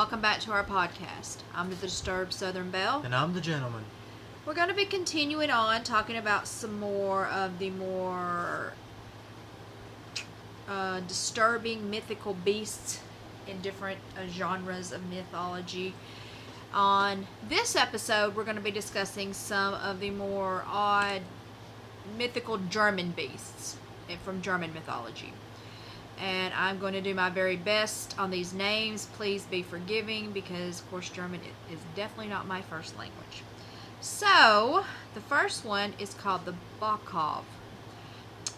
welcome back to our podcast. I'm the Disturbed Southern Belle. And I'm the gentleman. We're going to be continuing on talking about some more of the more disturbing mythical beasts in different genres of mythology. On this episode, we're going to be discussing some of the more odd mythical German beasts from German mythology. And I'm going to do my very best on these names. Please be forgiving because, of course, German is definitely not my first language. So, the first one is called the Bokhov.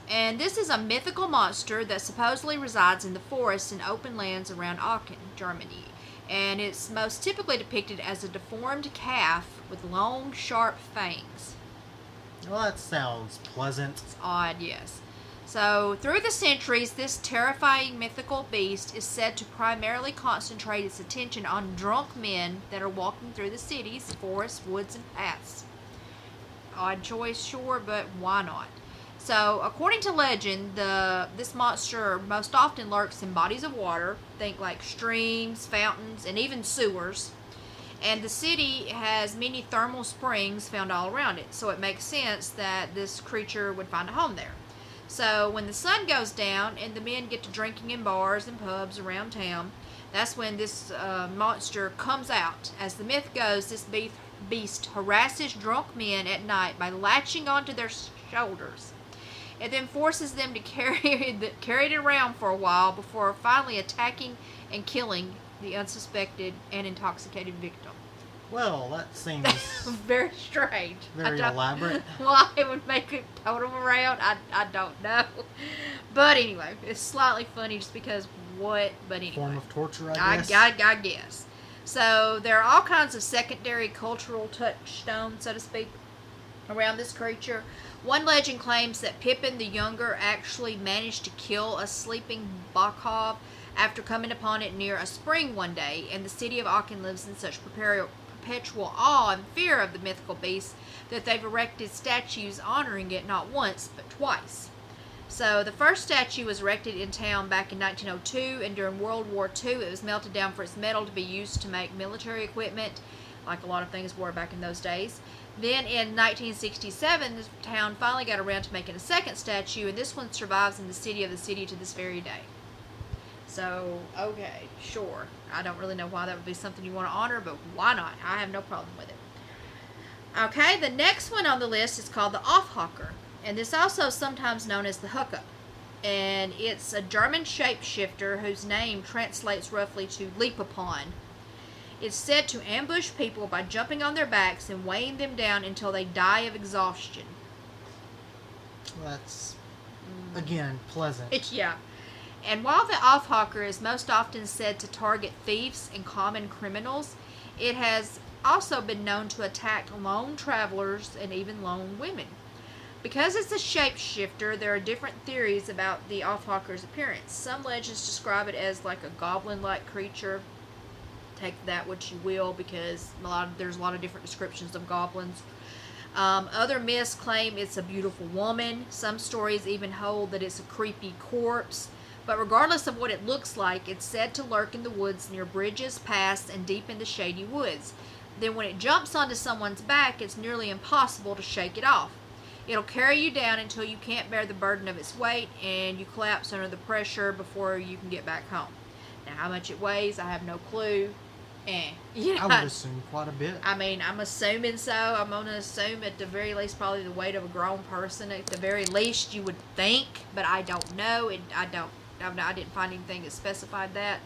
And this is a mythical monster that supposedly resides in the forests and open lands around Aachen, Germany. And it's most typically depicted as a deformed calf with long, sharp fangs. Well, that sounds pleasant. It's odd, yes. So, through the centuries, this terrifying mythical beast is said to primarily concentrate its attention on drunk men that are walking through the cities, forests, woods, and paths. Odd choice, sure, but why not? So, according to legend, this monster most often lurks in bodies of water, think like streams, fountains, and even sewers. And the city has many thermal springs found all around it, so it makes sense that this creature would find a home there. So when the sun goes down and the men get to drinking in bars and pubs around town, that's when this monster comes out. As the myth goes, this beast harasses drunk men at night by latching onto their shoulders. It then forces them to carry it around for a while before finally attacking and killing the unsuspected and intoxicated victim. Well, that seems very strange. very elaborate. Why it would make it tote them around, I don't know. But anyway, it's slightly funny just because what, but anyway. Form of torture, I guess. I guess. So there are all kinds of secondary cultural touchstones, so to speak, around this creature. One legend claims that Pippin the Younger actually managed to kill a sleeping Bokhov after coming upon it near a spring one day, and the city of Aachen lives in such perpetual awe and fear of the mythical beast that they've erected statues honoring it not once but twice. So the first statue was erected in town back in 1902, and during World War II it was melted down for its metal to be used to make military equipment, like a lot of things were back in those days. Then in 1967 the town finally got around to making a second statue, and this one survives in the city to this very day. So, okay, sure. I don't really know why that would be something you want to honor, but why not? I have no problem with it. Okay, the next one on the list is called the Aufhaker, and this also is sometimes known as the hookup. And it's a German shapeshifter whose name translates roughly to leap upon. It's said to ambush people by jumping on their backs and weighing them down until they die of exhaustion. That's, again, pleasant. Yeah. And while the Aufhaker is most often said to target thieves and common criminals, it has also been known to attack lone travelers and even lone women. Because it's a shapeshifter, there are different theories about the Aufhaker's appearance. Some legends describe it as like a goblin-like creature. Take that what you will, because there's a lot of different descriptions of goblins. Other myths claim it's a beautiful woman. Some stories even hold that it's a creepy corpse. But regardless of what it looks like, it's said to lurk in the woods near bridges, paths, and deep in the shady woods. Then when it jumps onto someone's back, it's nearly impossible to shake it off. It'll carry you down until you can't bear the burden of its weight, and you collapse under the pressure before you can get back home. Now, how much it weighs, I have no clue. I would assume quite a bit. I mean, I'm assuming so. I'm going to assume at the very least probably the weight of a grown person. At the very least, you would think, but I don't know. I didn't find anything that specified that.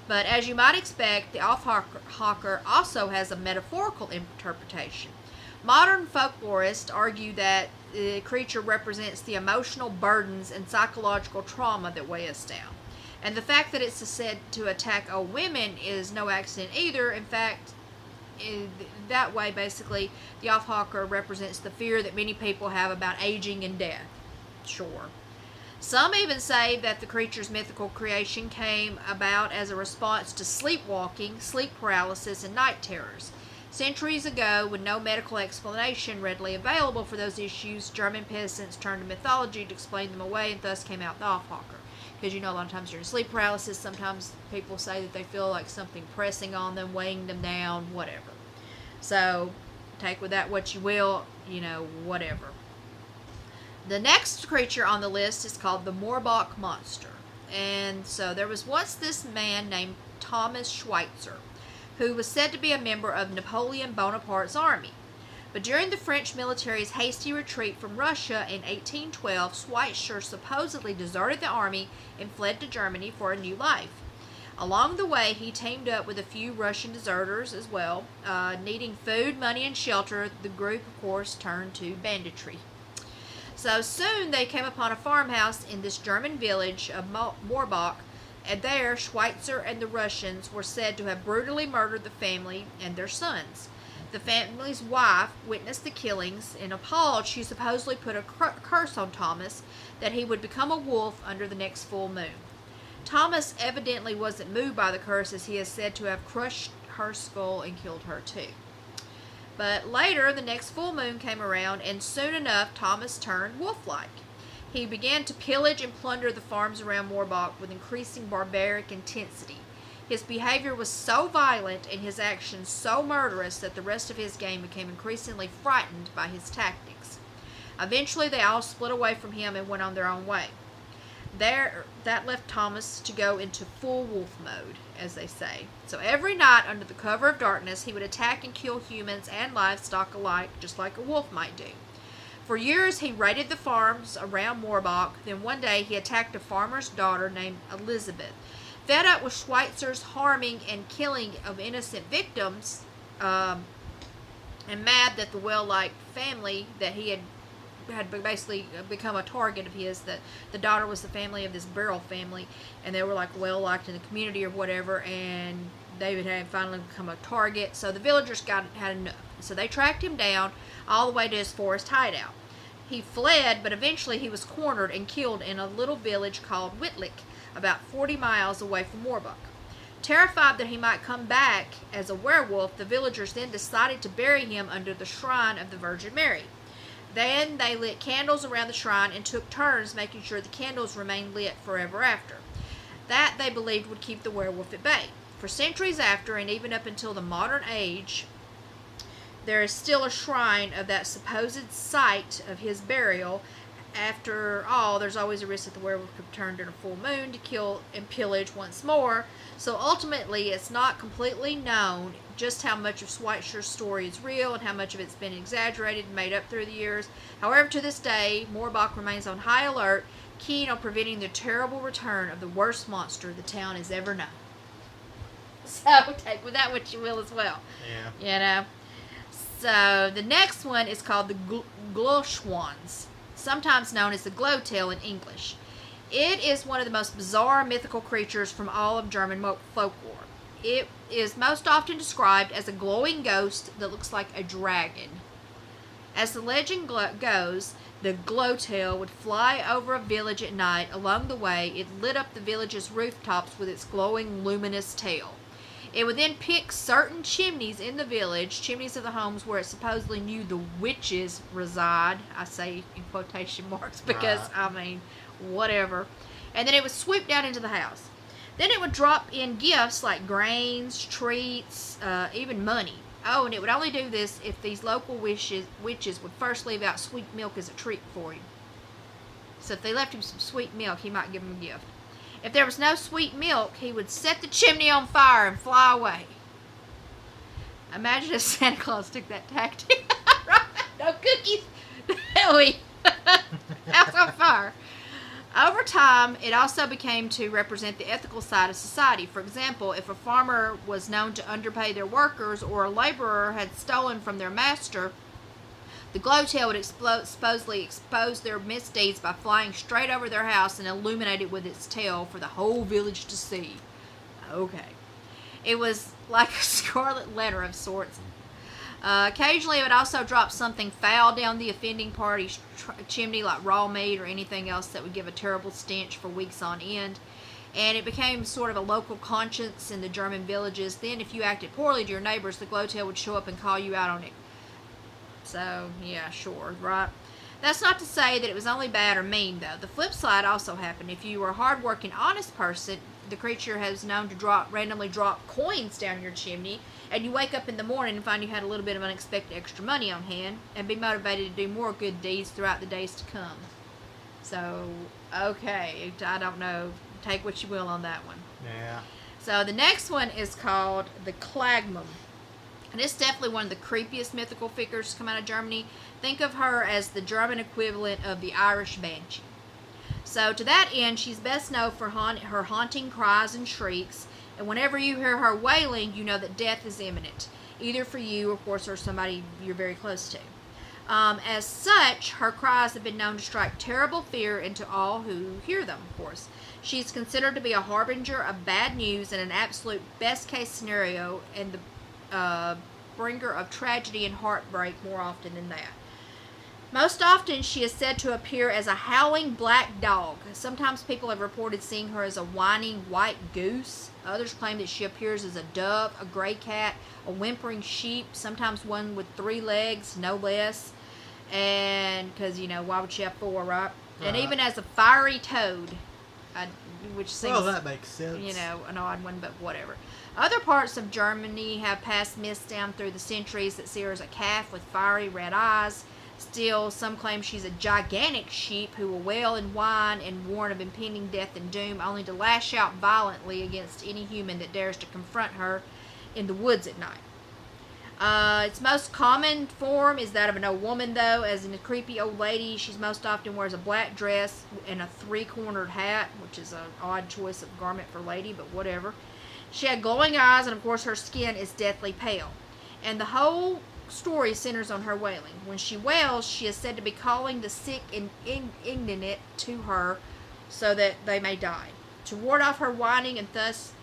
But as you might expect, the Aufhaker also has a metaphorical interpretation. Modern folklorists argue that the creature represents the emotional burdens and psychological trauma that weigh us down. And the fact that it's said to attack old women is no accident either. In fact, that way, basically, the Aufhaker represents the fear that many people have about aging and death. Sure. Some even say that the creature's mythical creation came about as a response to sleepwalking, sleep paralysis, and night terrors. Centuries ago, with no medical explanation readily available for those issues, German peasants turned to mythology to explain them away, and thus came out the Aufhaker. because a lot of times during sleep paralysis, sometimes people say that they feel like something pressing on them, weighing them down, whatever. So take with that what you will, whatever. The next creature on the list is called the Moorbach monster. And so there was once this man named Thomas Schweitzer, who was said to be a member of Napoleon Bonaparte's army. But during the French military's hasty retreat from Russia in 1812, Schweitzer supposedly deserted the army and fled to Germany for a new life. Along the way, he teamed up with a few Russian deserters as well. Needing food, money, and shelter, the group, of course, turned to banditry. So soon they came upon a farmhouse in this German village of Moorbach, and there Schweitzer and the Russians were said to have brutally murdered the family and their sons. The family's wife witnessed the killings, and appalled, she supposedly put a curse on Thomas that he would become a wolf under the next full moon. Thomas evidently wasn't moved by the curse, as he is said to have crushed her skull and killed her too. But later, the next full moon came around, and soon enough Thomas turned wolf-like. He began to pillage and plunder the farms around Moorbach with increasing barbaric intensity. His behavior was so violent and his actions so murderous that the rest of his gang became increasingly frightened by his tactics. Eventually, they all split away from him and went on their own way. That left Thomas to go into full wolf mode, as they say. So every night, under the cover of darkness, he would attack and kill humans and livestock alike, just like a wolf might do. For years, he raided the farms around Moorbach. Then one day, he attacked a farmer's daughter named Elizabeth. Fed up with Schweitzer's harming and killing of innocent victims, and mad that the well-liked family that he had basically become a target of his, that the daughter was the family of this Beryl family, and they were like well-liked in the community or whatever, and David had finally become a target. So the villagers had enough. So they tracked him down all the way to his forest hideout. He fled, but eventually he was cornered and killed in a little village called Whitlick, about 40 miles away from Moorbach. Terrified that he might come back as a werewolf, the villagers then decided to bury him under the shrine of the Virgin Mary. Then they lit candles around the shrine and took turns making sure the candles remained lit forever after. That, they believed, would keep the werewolf at bay. For centuries after, and even up until the modern age, there is still a shrine of that supposed site of his burial. After all, there's always a risk that the werewolf could turn during a full moon to kill and pillage once more. So ultimately, it's not completely known just how much of Schweitzer's story is real and how much of it's been exaggerated and made up through the years. However, to this day, Moorbach remains on high alert, keen on preventing the terrible return of the worst monster the town has ever known. So take with that what you will as well. Yeah. So the next one is called the Gloschwanz, sometimes known as the glowtail in English. It is one of the most bizarre mythical creatures from all of German folklore. It is most often described as a glowing ghost that looks like a dragon. As the legend goes, the glowtail would fly over a village at night. Along the way, it lit up the village's rooftops with its glowing, luminous tail. It would then pick certain chimneys in the village, chimneys of the homes where it supposedly knew the witches reside. I say in quotation marks because, Right. Whatever. And then it would swoop down into the house. Then it would drop in gifts like grains, treats, even money. Oh, and it would only do this if these local witches would first leave out sweet milk as a treat for him. So if they left him some sweet milk, he might give him a gift. If there was no sweet milk, he would set the chimney on fire and fly away. Imagine if Santa Claus took that tactic. No cookies. House on fire. Over time, it also became to represent the ethical side of society. For example, if a farmer was known to underpay their workers or a laborer had stolen from their master, the glowtail would supposedly expose their misdeeds by flying straight over their house and illuminate it with its tail for the whole village to see. Okay. It was like a scarlet letter of sorts. Occasionally, it would also drop something foul down the offending party's chimney, like raw meat or anything else that would give a terrible stench for weeks on end. And it became sort of a local conscience in the German villages. Then, if you acted poorly to your neighbors, the glowtail would show up and call you out on it. So, yeah, sure, right? That's not to say that it was only bad or mean, though. The flip side also happened. If you were a hard-working, honest person, the creature has known to randomly drop coins down your chimney, and you wake up in the morning and find you had a little bit of unexpected extra money on hand, and be motivated to do more good deeds throughout the days to come. So, okay, I don't know. Take what you will on that one. Yeah. So the next one is called the Clagmum. And it's definitely one of the creepiest mythical figures to come out of Germany. Think of her as the German equivalent of the Irish Banshee. So to that end, she's best known for her haunting cries and shrieks. And whenever you hear her wailing, you know that death is imminent. Either for you, of course, or somebody you're very close to. As such, her cries have been known to strike terrible fear into all who hear them, of course. She's considered to be a harbinger of bad news and an absolute best-case scenario, and the bringer of tragedy and heartbreak more often than that. Most often, she is said to appear as a howling black dog. Sometimes people have reported seeing her as a whining white goose. Others claim that she appears as a dove, a gray cat, a whimpering sheep, sometimes one with 3 legs, no less. And, because, why would she have 4, right? And even as a fiery toad, which seems, well, that makes sense. An odd one, but whatever. Other parts of Germany have passed myths down through the centuries that see her as a calf with fiery red eyes. Still, some claim she's a gigantic sheep who will wail and whine and warn of impending death and doom, only to lash out violently against any human that dares to confront her in the woods at night. Its most common form is that of an old woman, though. As in a creepy old lady, she most often wears a black dress and a 3-cornered hat, which is an odd choice of garment for a lady, but whatever. She had glowing eyes, and of course her skin is deathly pale. And the whole story centers on her wailing. When she wails, she is said to be calling the sick and indignant to her so that they may die. To ward off her whining and thus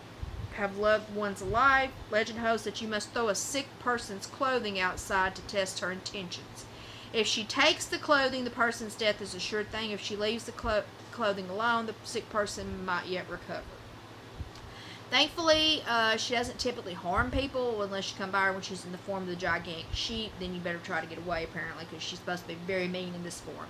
have loved ones alive, legend holds that you must throw a sick person's clothing outside to test her intentions. If she takes the clothing, the person's death is a sure thing. If she leaves the clothing alone, the sick person might yet recover. Thankfully, she doesn't typically harm people unless you come by her when she's in the form of the gigantic sheep. Then you better try to get away, apparently, because she's supposed to be very mean in this form.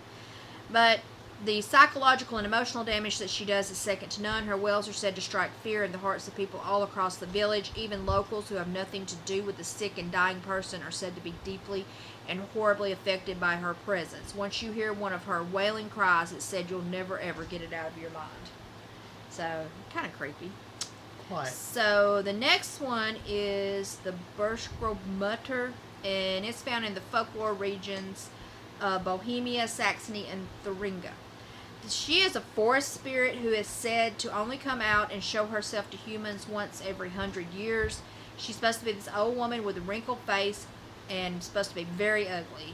But the psychological and emotional damage that she does is second to none. Her wails are said to strike fear in the hearts of people all across the village. Even locals who have nothing to do with the sick and dying person are said to be deeply and horribly affected by her presence. Once you hear one of her wailing cries, it's said you'll never ever get it out of your mind. So, kind of creepy. What? So the next one is the Bergmonsch, and it's found in the folklore regions of Bohemia, Saxony, and Thuringia. She is a forest spirit who is said to only come out and show herself to humans once every 100 years. She's supposed to be this old woman with a wrinkled face and supposed to be very ugly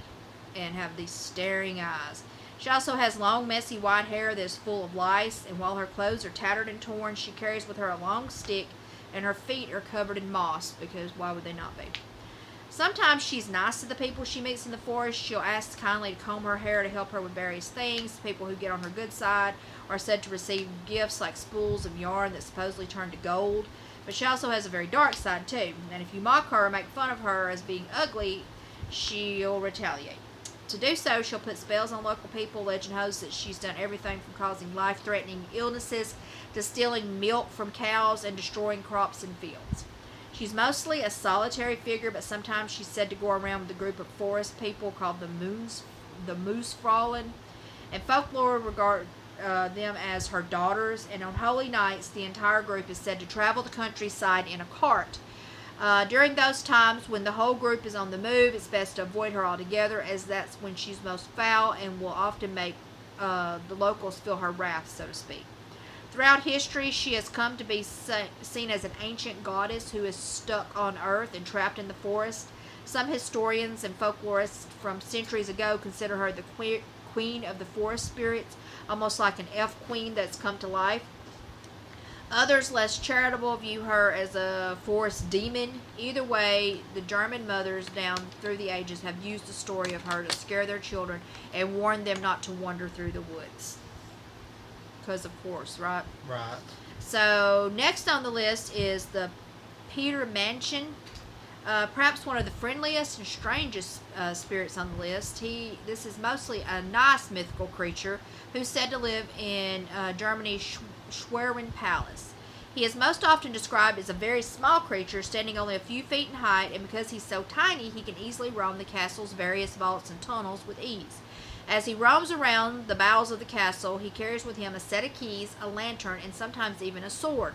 and have these staring eyes. She also has long, messy white hair that is full of lice, and while her clothes are tattered and torn, she carries with her a long stick, and her feet are covered in moss, because why would they not be? Sometimes she's nice to the people she meets in the forest. She'll ask kindly to comb her hair to help her with various things. People who get on her good side are said to receive gifts like spools of yarn that supposedly turn to gold. But she also has a very dark side, too, and if you mock her or make fun of her as being ugly, she'll retaliate. To do so, she'll put spells on local people. Legend holds that she's done everything from causing life-threatening illnesses to stealing milk from cows and destroying crops and fields. She's mostly a solitary figure, but sometimes she's said to go around with a group of forest people called the Moosfrauen, and folklore regard them as her daughters, and on holy nights, the entire group is said to travel the countryside in a cart. During those times when the whole group is on the move, it's best to avoid her altogether, as that's when she's most foul and will often make the locals feel her wrath, so to speak. Throughout history, she has come to be seen as an ancient goddess who is stuck on earth and trapped in the forest. Some historians and folklorists from centuries ago consider her the queen of the forest spirits, almost like an elf queen that's come to life. Others, less charitable, view her as a forest demon. Either way, the German mothers down through the ages have used the story of her to scare their children and warn them not to wander through the woods. Because, of course, right? Right. So, next on the list is the Bergmonsch. Perhaps one of the friendliest and strangest spirits on the list. This is mostly a nice mythical creature who's said to live in Germany's Schwerin Palace. He is most often described as a very small creature, standing only a few feet in height, and because he's so tiny, he can easily roam the castle's various vaults and tunnels with ease. As he roams around the bowels of the castle, he carries with him a set of keys, a lantern, and sometimes even a sword.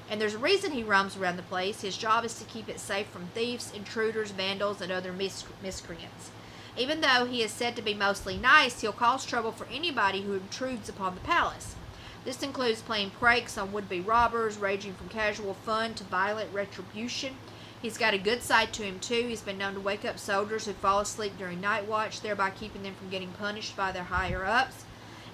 And there's a reason he roams around the place. His job is to keep it safe from thieves, intruders, vandals, and other miscreants. Even though he is said to be mostly nice, he'll cause trouble for anybody who intrudes upon the palace. This includes playing pranks on would-be robbers, ranging from casual fun to violent retribution. He's got a good side to him, too. He's been known to wake up soldiers who fall asleep during night watch, thereby keeping them from getting punished by their higher-ups.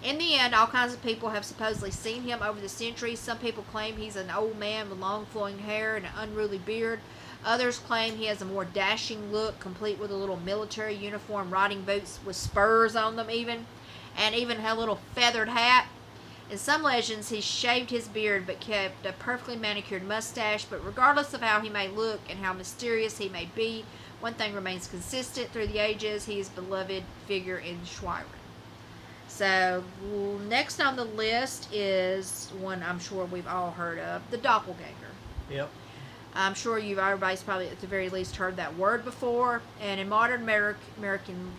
In the end, all kinds of people have supposedly seen him over the centuries. Some people claim he's an old man with long flowing hair and an unruly beard. Others claim he has a more dashing look, complete with a little military uniform, riding boots with spurs on them and even a little feathered hat. In some legends, he shaved his beard but kept a perfectly manicured mustache. But regardless of how he may look and how mysterious he may be, one thing remains consistent through the ages: he is a beloved figure in Schwerin. So, next on the list is one I'm sure we've all heard of, the doppelganger. Yep. I'm sure everybody's probably at the very least heard that word before. And in modern American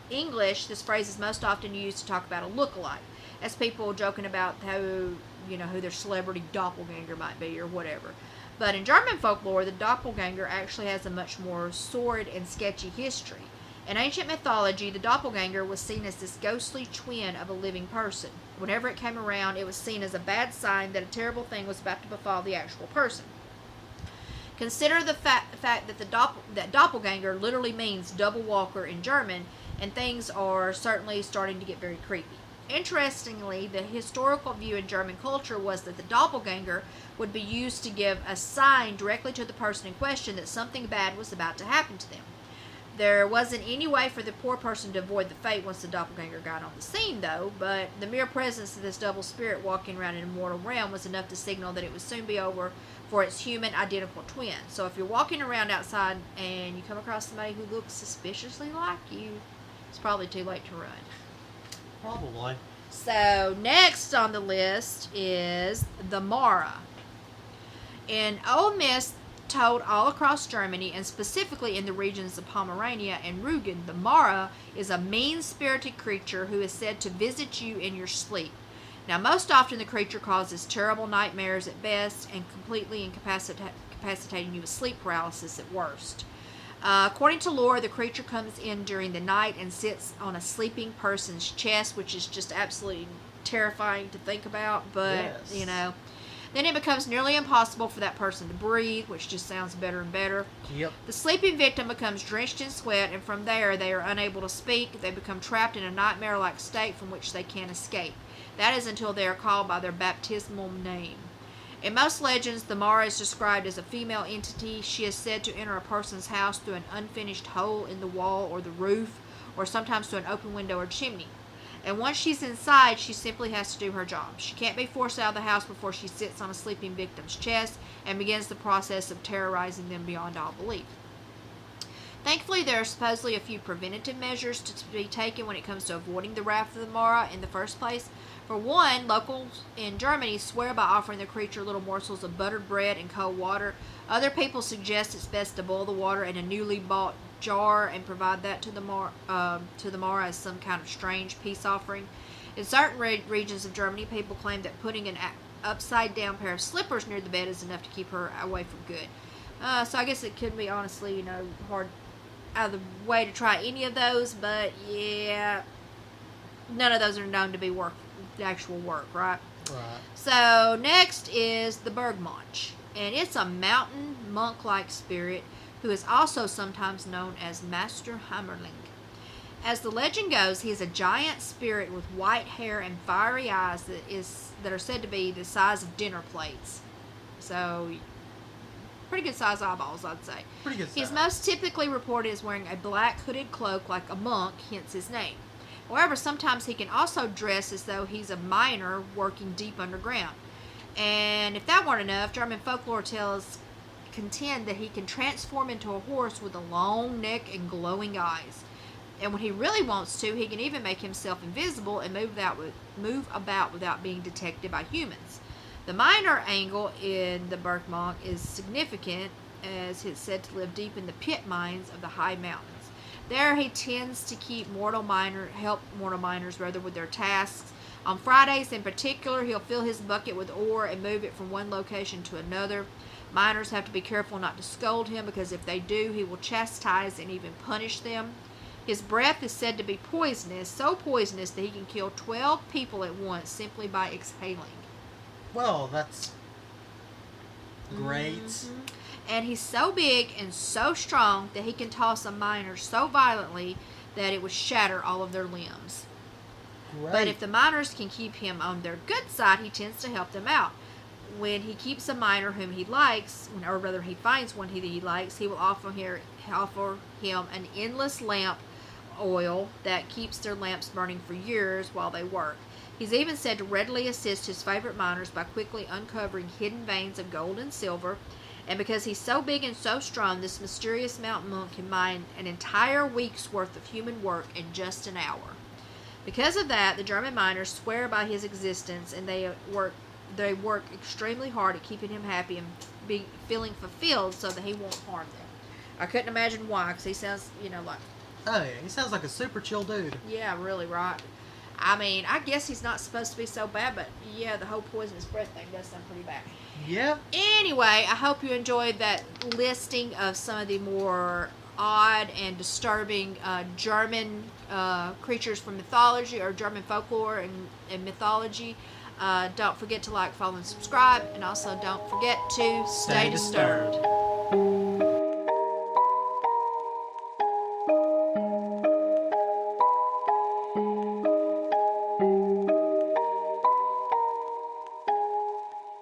English, this phrase is most often used to talk about a look-alike. As people joking about who their celebrity doppelganger might be or whatever. But in German folklore, the doppelganger actually has a much more sordid and sketchy history. In ancient mythology, the doppelganger was seen as this ghostly twin of a living person. Whenever it came around, it was seen as a bad sign that a terrible thing was about to befall the actual person. Consider the fact that doppelganger literally means double walker in German, and things are certainly starting to get very creepy. Interestingly, the historical view in German culture was that the doppelganger would be used to give a sign directly to the person in question that something bad was about to happen to them. There wasn't any way for the poor person to avoid the fate once the doppelganger got on the scene, though, but the mere presence of this double spirit walking around in a mortal realm was enough to signal that it would soon be over for its human identical twin. So if you're walking around outside and you come across somebody who looks suspiciously like you, it's probably too late to run. Probably. So next on the list is the Mara. In old myths told all across Germany, and specifically in the regions of Pomerania and Rügen, the Mara is a mean-spirited creature who is said to visit you in your sleep. Now, most often the creature causes terrible nightmares at best and completely incapacitating you with sleep paralysis at worst. According to lore, the creature comes in during the night and sits on a sleeping person's chest, which is just absolutely terrifying to think about, but, yes. Then it becomes nearly impossible for that person to breathe, which just sounds better and better. Yep. The sleeping victim becomes drenched in sweat, and from there they are unable to speak. They become trapped in a nightmare-like state from which they can't escape. That is until they are called by their baptismal name. In most legends, the Mara is described as a female entity. She is said to enter a person's house through an unfinished hole in the wall or the roof, or sometimes through an open window or chimney. And once she's inside, she simply has to do her job. She can't be forced out of the house before she sits on a sleeping victim's chest and begins the process of terrorizing them beyond all belief. Thankfully, there are supposedly a few preventative measures to be taken when it comes to avoiding the wrath of the Mara in the first place. For one, locals in Germany swear by offering the creature little morsels of buttered bread and cold water. Other people suggest it's best to boil the water in a newly bought jar and provide that to the Mara as some kind of strange peace offering. In certain regions of Germany, people claim that putting an upside-down pair of slippers near the bed is enough to keep her away for good. So I guess it could be, honestly, hard out of the way to try any of those, but yeah, none of those are known to be the actual work, right? Right. So next is the Bergmonsch, and it's a mountain monk-like spirit who is also sometimes known as Master Hammerling. As the legend goes, he is a giant spirit with white hair and fiery eyes that are said to be the size of dinner plates. So, pretty good size eyeballs, I'd say. Pretty good size. He's most typically reported as wearing a black hooded cloak like a monk, hence his name. However, sometimes he can also dress as though he's a miner working deep underground. And if that weren't enough, German folklore tells contend that he can transform into a horse with a long neck and glowing eyes. And when he really wants to, he can even make himself invisible and move about without being detected by humans. The minor angle in the Bergmonsch is significant, as it's said to live deep in the pit mines of the high mountains. There he tends to help mortal miners with their tasks. On Fridays in particular, he'll fill his bucket with ore and move it from one location to another. Miners have to be careful not to scold him, because if they do, he will chastise and even punish them. His breath is said to be poisonous, so poisonous that he can kill 12 people at once simply by exhaling. Well, that's great. Mm-hmm. And he's so big and so strong that he can toss a miner so violently that it would shatter all of their limbs. Great. But if the miners can keep him on their good side, he tends to help them out. When he keeps a miner whom he likes, or rather he finds one he likes, he will offer him an endless lamp oil that keeps their lamps burning for years while they work. He's even said to readily assist his favorite miners by quickly uncovering hidden veins of gold and silver. And because he's so big and so strong, this mysterious mountain monk can mine an entire week's worth of human work in just an hour. Because of that, the German miners swear by his existence, and they work extremely hard at keeping him happy and feeling fulfilled so that he won't harm them. I couldn't imagine why, because he sounds, like... Oh, yeah. He sounds like a super chill dude. Yeah, really, right? I mean, I guess he's not supposed to be so bad, but yeah, the whole poisonous breath thing does sound pretty bad. Yeah. Anyway, I hope you enjoyed that listing of some of the more odd and disturbing German creatures from mythology, or German folklore and mythology. Don't forget to like, follow, and subscribe. And also don't forget to stay disturbed.